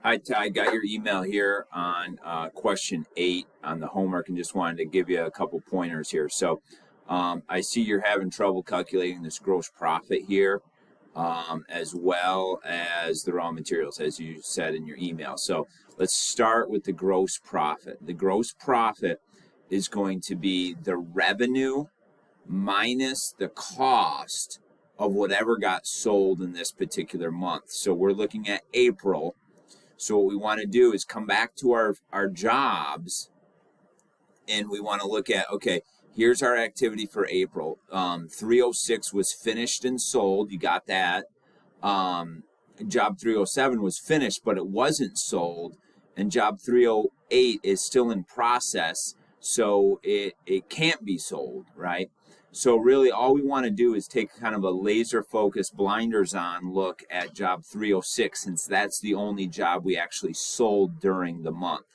Hi, Ty. I got your email here on question 8 on the homework and just wanted to give you a couple pointers here. So I see you're having trouble calculating this gross profit here, as well as the raw materials, as you said in your email. So let's start with the gross profit. The gross profit is going to be the revenue minus the cost of whatever got sold in this particular month. So we're looking at April. So what we want to do is come back to our jobs, and we want to look at, okay, here's our activity for April. 306 was finished and sold. You got that. Job 307 was finished, but it wasn't sold. And job 308 is still in process, so it can't be sold, right? So really all we want to do is take kind of a laser focused blinders on look at job 306, since that's the only job we actually sold during the month.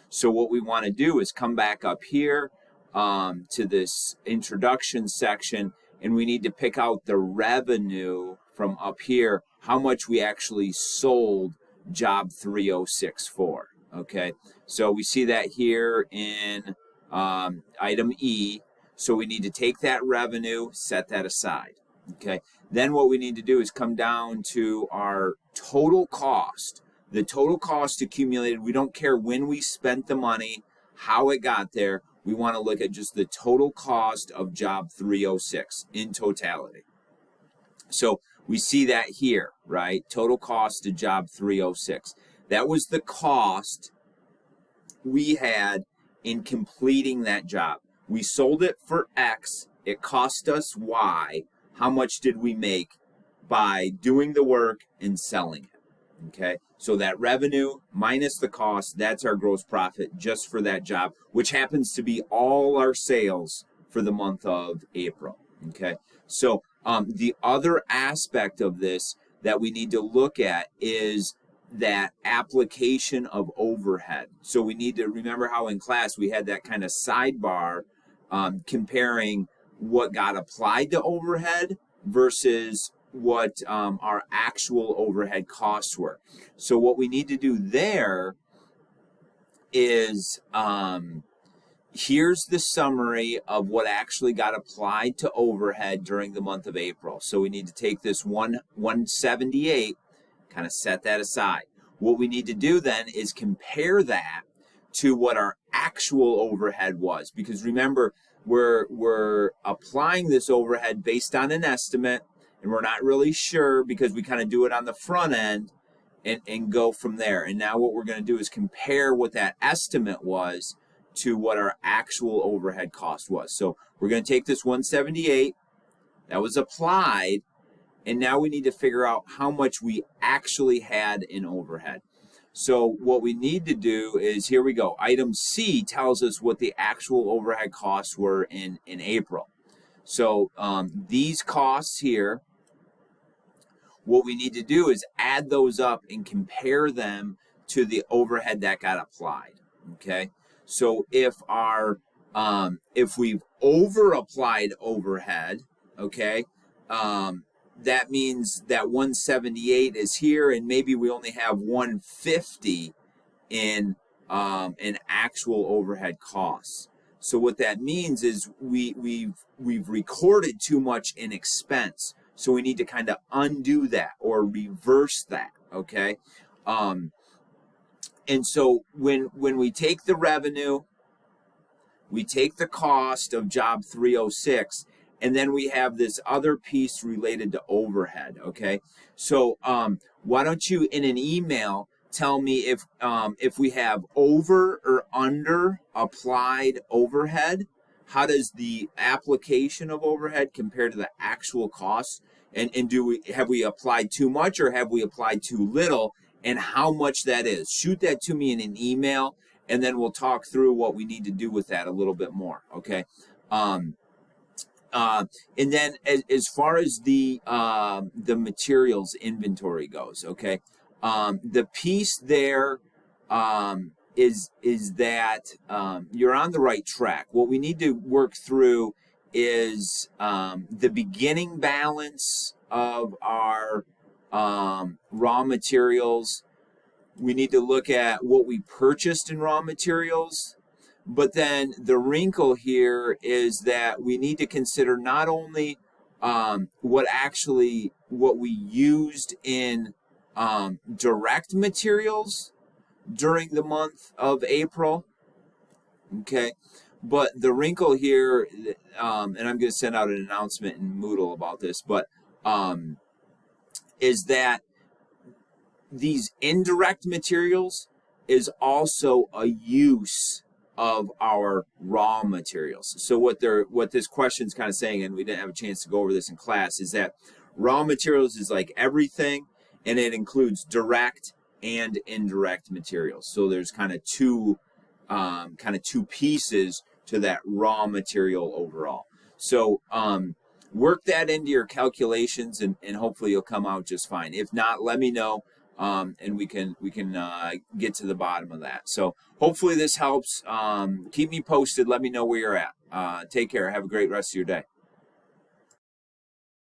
So what we want to do is come back up here to this introduction section, and we need to pick out the revenue from up here, how much we actually sold job 306 for. Okay, so we see that here in item E. So we need to take that revenue, set that aside. Okay, then what we need to do is come down to our total cost. The total cost accumulated, we don't care when we spent the money, how it got there. We want to look at just the total cost of job 306 in totality. So we see that here, right? Total cost of job 306. That was the cost we had in completing that job. We sold it for X. It cost us Y. How much did we make by doing the work and selling it? Okay, so that revenue minus the cost, that's our gross profit just for that job, which happens to be all our sales for the month of April. Okay, so the other aspect of this that we need to look at is that application of overhead. So we need to remember how in class we had that kind of sidebar comparing what got applied to overhead versus what our actual overhead costs were. So what we need to do there is here's the summary of what actually got applied to overhead during the month of April. So we need to take this 178, kind of set that aside. What we need to do then is compare that to what our actual overhead was, because remember, we're applying this overhead based on an estimate, and we're not really sure because we kind of do it on the front end and go from there. And now what we're going to do is compare what that estimate was to what our actual overhead cost was. So we're going to take this 178 that was applied, and now we need to figure out how much we actually had in overhead. So what we need to do is, here we go. Item C tells us what the actual overhead costs were in April. So these costs here, what we need to do is add those up and compare them to the overhead that got applied. Okay. So if we've over applied overhead, okay, that means that 178 is here, and maybe we only have 150 in actual overhead costs. So what that means is we've recorded too much in expense. So we need to kind of undo that or reverse that. Okay, and so when we take the revenue, we take the cost of job 306. And then we have this other piece related to overhead, okay? So why don't you, in an email, tell me if we have over or under applied overhead, how does the application of overhead compare to the actual costs? And have we applied too much or have we applied too little? And how much that is? Shoot that to me in an email, and then we'll talk through what we need to do with that a little bit more, okay? And then as far as the materials inventory goes, okay, the piece there is that you're on the right track. What we need to work through is the beginning balance of our raw materials We need to look at what we purchased in raw materials. But then the wrinkle here is that we need to consider not only what we used in direct materials during the month of April, okay, but the wrinkle here, and I'm going to send out an announcement in Moodle about this, but is that these indirect materials is also a use of our raw materials. So what this question's kind of saying, and we didn't have a chance to go over this in class, is that raw materials is like everything, and it includes direct and indirect materials. So there's kind of two pieces to that raw material overall. So work that into your calculations, and hopefully you'll come out just fine. If not, let me know. And we can get to the bottom of that. So hopefully this helps. Keep me posted. Let me know where you're at. Take care. Have a great rest of your day.